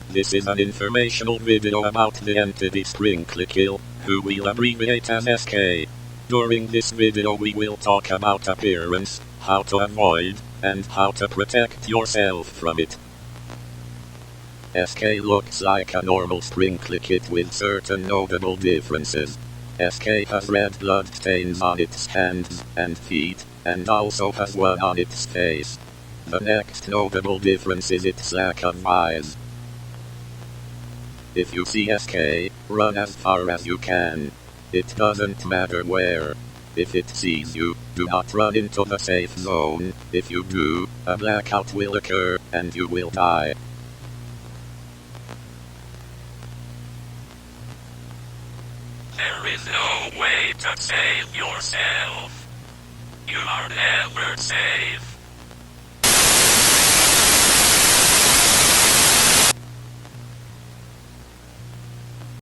This is an informational video about the entity Sprinkly Kill, who we'll abbreviate as SK. During this video we will talk about appearance, how to avoid, and how to protect yourself from it. SK looks like a normal Sprinkly Kit with certain notable differences. SK has red blood stains on its hands and feet, and also has one on its face. The next notable difference is its lack of eyes. If you see SK, run as far as you can. It doesn't matter where. If it sees you, do not run into the safe zone. If you do, a blackout will occur, and you will die. There is no way to save yourself. You are never safe.